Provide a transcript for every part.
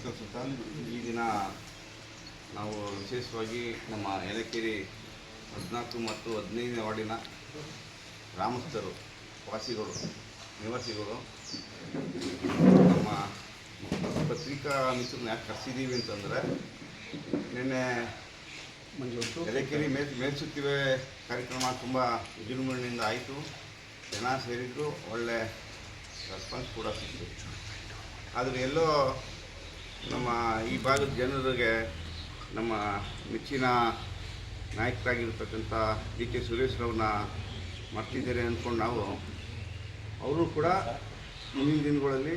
ಈ ದಿನ ನಾವು ವಿಶೇಷವಾಗಿ ನಮ್ಮ ಯಲಕೆರೆ 14 ಮತ್ತು 15ನೇ ವಾರ್ಡಿನ ಗ್ರಾಮಸ್ಥರು ನಿವಾಸಿಗಳು ನಮ್ಮ ಪತ್ರಿಕಾ ಮಿತ್ರರನ್ನ ಯಾಕೆ ಕರೆಸಿದ್ದೀವಿ ಅಂತಂದರೆ, ನಿನ್ನೆ ಯಲಕೆರೆ ಮೇಲ್ಸುತ್ತಿವೆ ಕಾರ್ಯಕ್ರಮ ತುಂಬ ವಿಜೃಂಭಣೆಯಿಂದ ಆಯಿತು. ಜನ ಸೇರಿದ್ರು, ಒಳ್ಳೆ ರೆಸ್ಪಾನ್ಸ್ ಕೂಡ ಸಿಕ್ತು. ಆದರೆ ಎಲ್ಲೋ ನಮ್ಮ ಈ ಭಾಗದ ಜನರಿಗೆ ನಮ್ಮ ಮೆಚ್ಚಿನ ನಾಯಕರಾಗಿರ್ತಕ್ಕಂಥ ಡಿ ಕೆ ಸುರೇಶ್ರವ್ರನ್ನ ಮಾಡ್ತಿದ್ದಾರೆ ಅಂದ್ಕೊಂಡು ಅವರು ಕೂಡ ಮುಂದಿನ ದಿನಗಳಲ್ಲಿ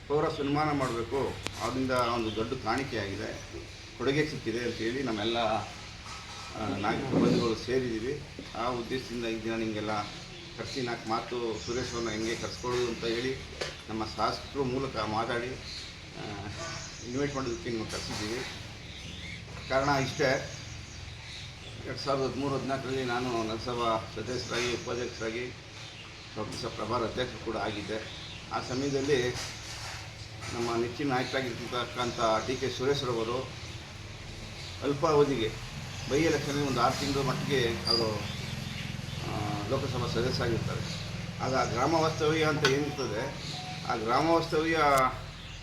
ಪೌರ ಸನ್ಮಾನ ಮಾಡಬೇಕು, ಅದರಿಂದ ಒಂದು ದೊಡ್ಡ ಕಾಣಿಕೆಯಾಗಿದೆ, ಕೊಡುಗೆ ಸಿಕ್ಕಿದೆ ಅಂತೇಳಿ ನಮ್ಮೆಲ್ಲ ನಾಯಕ ಬಂಧುಗಳು ಸೇರಿದ್ದೀವಿ. ಆ ಉದ್ದೇಶದಿಂದ ಈ ದಿನ ನಿಮಗೆಲ್ಲ ಕರೆಸಿ 4 ಮಾತು ಸುರೇಶ್ರವ್ರನ್ನ ಹೆಂಗೆ ಕರೆಸ್ಕೊಳ್ಳೋದು ಅಂತ ಹೇಳಿ ನಮ್ಮ ಶಾಸಕರ ಮೂಲಕ ಮಾತಾಡಿ ಇನ್ವೈಟ್ ಮಾಡೋದಕ್ಕೆ ನೀವು ಕರೆಸಿದ್ದೀವಿ. ಕಾರಣ ಇಷ್ಟೇ, 2013-14ರಲ್ಲಿ ನಾನು ನಗರಸಭಾ ಸದಸ್ಯರಾಗಿ, ಉಪಾಧ್ಯಕ್ಷರಾಗಿ, ಪ್ರಭಾರ ಅಧ್ಯಕ್ಷರು ಕೂಡ ಆಗಿದ್ದೆ. ಆ ಸಮಯದಲ್ಲಿ ನಮ್ಮ ನೆಚ್ಚಿನ ನಾಯಕರಾಗಿರ್ತಕ್ಕಂಥ ಡಿ ಕೆ ಸುರೇಶ್ರವರು ಅಲ್ಪಾವಧಿಗೆ ಬೈ ಎಲೆಕ್ಷನ್ಗೆ ಒಂದು 6 ತಿಂಗಳ ಮಟ್ಟಿಗೆ ಅವರು ಲೋಕಸಭಾ ಸದಸ್ಯರಾಗಿರ್ತಾರೆ. ಆಗ ಗ್ರಾಮ ವಾಸ್ತವ್ಯ ಅಂತ ಏನಿರ್ತದೆ, ಆ ಗ್ರಾಮ ವಾಸ್ತವ್ಯ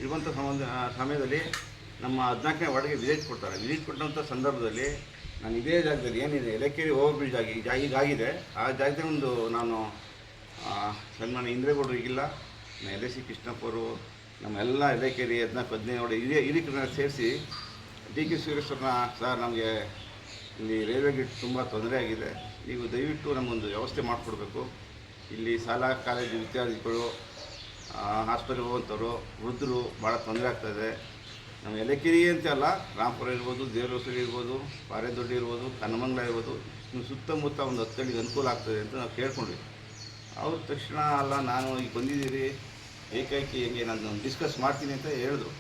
ಇರುವಂಥ ಸಮಯದಲ್ಲಿ ನಮ್ಮ 14ನೇ ವಾರ್ಡ್ಗೆ ವಿಸಿಟ್ ಕೊಡ್ತಾರೆ. ವಿಸಿಟ್ ಕೊಟ್ಟಂಥ ಸಂದರ್ಭದಲ್ಲಿ ನಾನು ಇದೇ ಜಾಗದಲ್ಲಿ ಏನಿದೆ ಯಲಕೆರೆ ಓವರ್ ಬ್ರಿಡ್ಜ್ ಈಗಾಗಿದೆ, ಆ ಜಾಗದಲ್ಲಿ ನಾನು ಸನ್ಮಾನ್ಯ ಇಂದ್ರೇಗೌಡರು ಈಗಿಲ್ಲ, LSC ಕೃಷ್ಣಪ್ಪರು, ನಮ್ಮೆಲ್ಲ ಯಲಕೆರೆ 14-15 ವಾರ್ಡ್ ಹಿರಿಕರನ್ನ ಸೇರಿಸಿ ಡಿ ಕೆ ಸುರೇಶ್ವರನ್ನ, ಸರ್ ನಮಗೆ ಇಲ್ಲಿ ರೈಲ್ವೆ ಗೇಟ್ ತುಂಬ ತೊಂದರೆ ಆಗಿದೆ, ನೀವು ದಯವಿಟ್ಟು ನಮಗೊಂದು ವ್ಯವಸ್ಥೆ ಮಾಡಿಕೊಡ್ಬೇಕು. ಇಲ್ಲಿ ಶಾಲಾ ಕಾಲೇಜು ವಿದ್ಯಾರ್ಥಿಗಳು, ಆಸ್ಪತ್ರೆಗೆ ಹೋಗುವಂಥವ್ರು, ವೃದ್ಧರು ಭಾಳ ತೊಂದರೆ ಆಗ್ತಾಯಿದೆ. ನಮ್ಮ ಯಲಕೆರೆ ಅಂತ ಅಲ್ಲ, ರಾಮಪುರ ಇರ್ಬೋದು, ದೇವರಸಳ್ಳಿ ಇರ್ಬೋದು, ಪಾರೆದೊಡ್ಡಿ ಇರ್ಬೋದು, ಕನ್ನಮಂಗಲ ಇರ್ಬೋದು, ಇನ್ನು ಸುತ್ತಮುತ್ತ ಒಂದು 10 ಹಳ್ಳಿಗೆ ಅನುಕೂಲ ಆಗ್ತದೆ ಅಂತ ನಾವು ಕೇಳ್ಕೊಂಡ್ವಿ. ಅವ್ರ ತಕ್ಷಣ ಅಲ್ಲ, ನಾನು ಈಗ ಬಂದಿದ್ದೀರಿ, ಏಕೈಕಿ ಹೆಂಗೆ ನಾನು ಡಿಸ್ಕಸ್ ಮಾಡ್ತೀನಿ ಅಂತ ಹೇಳಿದ್ರು.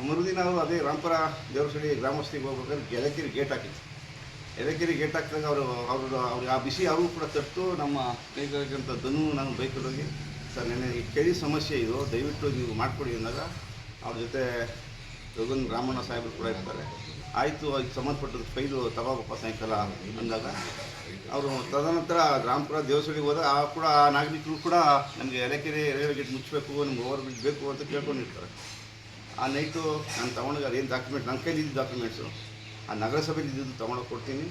ಮರುದಿನ ಅವರು ಅದೇ ರಾಮಪುರ ದೇವರಸಳ್ಳಿ ಗ್ರಾಮಸ್ಥಿಗೆ ಹೋಗ್ಬೇಕಾದ್ರೆ ಯಲಕೆರೆ ಗೇಟ್ ಹಾಕಿದ್ರು. ಯಲಕೆರೆ ಗೇಟ್ ಹಾಕಿದಾಗ ಅವ್ರಿಗೆ ಆ ಬಿಸಿ ಅವ್ರಿಗೂ ಕೂಡ ತಟ್ಟು ನಮ್ಮ ಸ್ನೇಹಿತರಿಗಂತ ನಾನು ಬೈಕಲ್ಲಿ ಹೋಗಿ, ಸರ್ ನೆನ್ನೆ ಈ ಕೆಳಿ ಸಮಸ್ಯೆ ಇದು, ದಯವಿಟ್ಟು ನೀವು ಮಾಡಿಕೊಡಿ ಅಂದಾಗ ಅವ್ರ ಜೊತೆ ರಘುನ್ ರಾಮಣ್ಣ ಸಾಹೇಬರು ಕೂಡ ಇರ್ತಾರೆ. ಆಯಿತು, ಅದಕ್ಕೆ ಸಂಬಂಧಪಟ್ಟದ್ದು ಫೈಲು ತಗೋಬಪ್ಪ ಸಾಯಂಕಾಲ ಅಂದಾಗ ಅವರು ತದನಂತರ ರಾಮಪುರ ದೇವಸ್ಥಳಿಗೆ ಹೋದಾಗ ಕೂಡ ನಾಗರಿಕರು ಕೂಡ ನಮಗೆ ಯಲಕೆರೆ ರೈಲ್ವೆ ಗೇಟ್ ಮುಚ್ಚಬೇಕು, ನಮ್ಗೆ ಓವರ್ ಬ್ರಿಡ್ಜ್ ಬೇಕು ಅಂತ ಕೇಳ್ಕೊಂಡಿರ್ತಾರೆ. ಆ ನೈಟು ನಾನು ತೊಗೊಂಡೋಗಿ ಅದೇನು ಡಾಕ್ಯುಮೆಂಟ್ ನನ್ನ ಕೈಲಿದ್ದು ಡಾಕ್ಯುಮೆಂಟ್ಸು ಆ ನಗರಸಭೆಯಲ್ಲಿ ಇದ್ದಿದ್ದು ತೊಗೊಂಡೋಗಿ ಕೊಡ್ತೀನಿ.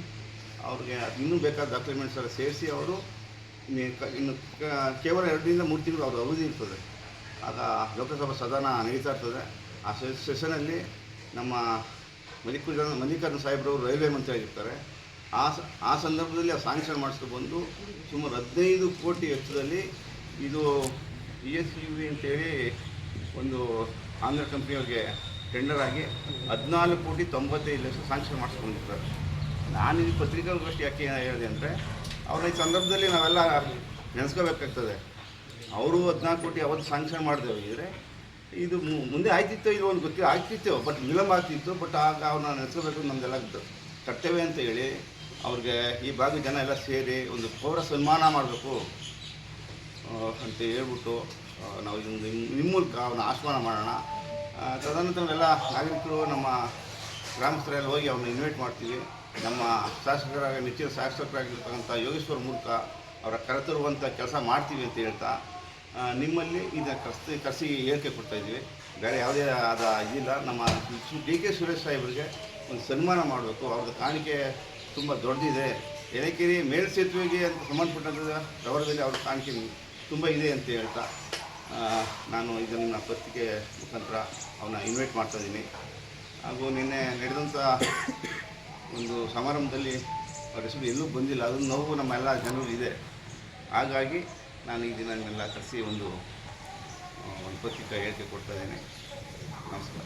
ಅವ್ರಿಗೆ ಇನ್ನೂ ಬೇಕಾದ ಡಾಕ್ಯುಮೆಂಟ್ಸ್ ಎಲ್ಲ ಸೇರಿಸಿ ಅವರು ಇನ್ನು ಕೇವಲ 2 ರಿಂದ 3 ತಿಂಗಳು ಅವ್ರ ಅವಧಿ ಇರ್ತದೆ. ಆಗ ಲೋಕಸಭಾ ಸದನ ನಡೀತಾ ಇರ್ತದೆ. ಆ ಸೆಷನಲ್ಲಿ ನಮ್ಮ ಮಲ್ಲಿಕಾರ್ಜುನ ಸಾಹೇಬ್ರವರು ರೈಲ್ವೆ ಮಂತ್ರಿ ಆಗಿರ್ತಾರೆ. ಆ ಸಂದರ್ಭದಲ್ಲಿ ಆ ಸ್ಯಾಂಕ್ಷನ್ ಮಾಡಿಸ್ಕೊಂಡು ಬಂದು ಸುಮಾರು 15 ಕೋಟಿ ವೆಚ್ಚದಲ್ಲಿ ಇದು PSUV ಅಂತೇಳಿ ಒಂದು ಆಂಧ್ರ ಕಂಪ್ನಿಯವ್ರಿಗೆ ಟೆಂಡರ್ ಆಗಿ 14,95,00,000 ಸ್ಯಾಂಕ್ಷನ್ ಮಾಡಿಸ್ಕೊಂಡಿರ್ತಾರೆ. ನಾನು ಈ ಪತ್ರಿಕಾಗೋಷ್ಠಿ ಯಾಕೆ ಹೇಳಿದೆ ಅಂದರೆ, ಅವ್ರ ಈ ಸಂದರ್ಭದಲ್ಲಿ ನಾವೆಲ್ಲ ನೆನೆಸ್ಕೋಬೇಕಾಗ್ತದೆ. ಅವರು 14 ಕೋಟಿ ಅವತ್ತು ಸ್ಯಾಂಕ್ಷನ್ ಮಾಡಿದೆವು ಇದ್ದರೆ ಇದು ಮುಂದೆ ಆಯ್ತಿತ್ತೋ ಇದು ಒಂದು ಗೊತ್ತಿಲ್ಲ, ಆಗ್ತಿತ್ತು, ಬಟ್ ವಿಳಂಬ ಆಗ್ತಿತ್ತು. ಬಟ್ ಆಗ ಅವ್ರನ್ನ ನೆನೆಸ್ಕೋಬೇಕು, ನಮ್ಮದೆಲ್ಲ ಕರ್ತವ್ಯ ಅಂತ ಹೇಳಿ ಅವ್ರಿಗೆ ಈ ಭಾಗದ ಜನ ಎಲ್ಲ ಸೇರಿ ಒಂದು ಪೌರ ಸನ್ಮಾನ ಮಾಡಬೇಕು ಅಂತ ಹೇಳ್ಬಿಟ್ಟು ನಾವು ನಿಮ್ಮ ಮೂಲಕ ಅವನ್ನ ಆಹ್ವಾನ ಮಾಡೋಣ. ತದನಂತರ ಎಲ್ಲ ನಾಗರಿಕರು, ನಮ್ಮ ಗ್ರಾಮಸ್ಥರೆಲ್ಲ ಹೋಗಿ ಅವ್ರನ್ನ ಇನ್ವೈಟ್ ಮಾಡ್ತೀವಿ. ನಮ್ಮ ನೆಚ್ಚಿನ ಶಾಸಕರಾಗಿರ್ತಕ್ಕಂಥ ಯೋಗೇಶ್ವರ ಮೂಲಕ ಅವರ ಕರೆತರುವಂಥ ಕೆಲಸ ಮಾಡ್ತೀವಿ ಅಂತ ಹೇಳ್ತಾ ನಿಮ್ಮಲ್ಲಿ ಇದನ್ನು ಕರೆಸಿ ಹೇಳಿಕೆ ಕೊಡ್ತಾಯಿದ್ದೀವಿ. ಬೇರೆ ಯಾವುದೇ ಆದ ಇದಿಲ್ಲ. ನಮ್ಮ ಡಿ ಕೆ ಸುರೇಶ್ ಸಾಹೇಬರಿಗೆ ಒಂದು ಸನ್ಮಾನ ಮಾಡಬೇಕು, ಅವ್ರದ್ದು ಕಾಣಿಕೆ ತುಂಬ ದೊಡ್ಡದಿದೆ. ಯಲಕೆರೆ ಮೇಲ್ಸೇತುವೆಗೆ ಅಂತ ಸಂಬಂಧಪಟ್ಟಂಥ ಪ್ರವರದಲ್ಲಿ ಅವ್ರ ಕಾಣಿಕೆ ತುಂಬ ಇದೆ ಅಂತ ಹೇಳ್ತಾ ನಾನು ಇದನ್ನು ನಿಮ್ಮ ಪತ್ರಿಕೆ ಮುಖಾಂತರ ಅವನ್ನ ಇನ್ವೈಟ್ ಮಾಡ್ತಾಯಿದ್ದೀನಿ. ಹಾಗೂ ನಿನ್ನೆ ನಡೆದಂಥ ಒಂದು ಸಮಾರಂಭದಲ್ಲಿ ಅವ್ರ ಹೆಸರು ಎಲ್ಲೂ ಬಂದಿಲ್ಲ, ಅದನ್ನು ನೋವು ನಮ್ಮೆಲ್ಲ ಜನರು ಇದೆ. ಹಾಗಾಗಿ ನಾನು ಈ ದಿನ ನಿಮ್ಮೆಲ್ಲ ಕರೆಸಿ ಒಂದು ಪತ್ರಿಕಾ ಹೇಳಿಕೆ ಕೊಡ್ತಾಯಿದ್ದೀನಿ. ನಮಸ್ಕಾರ.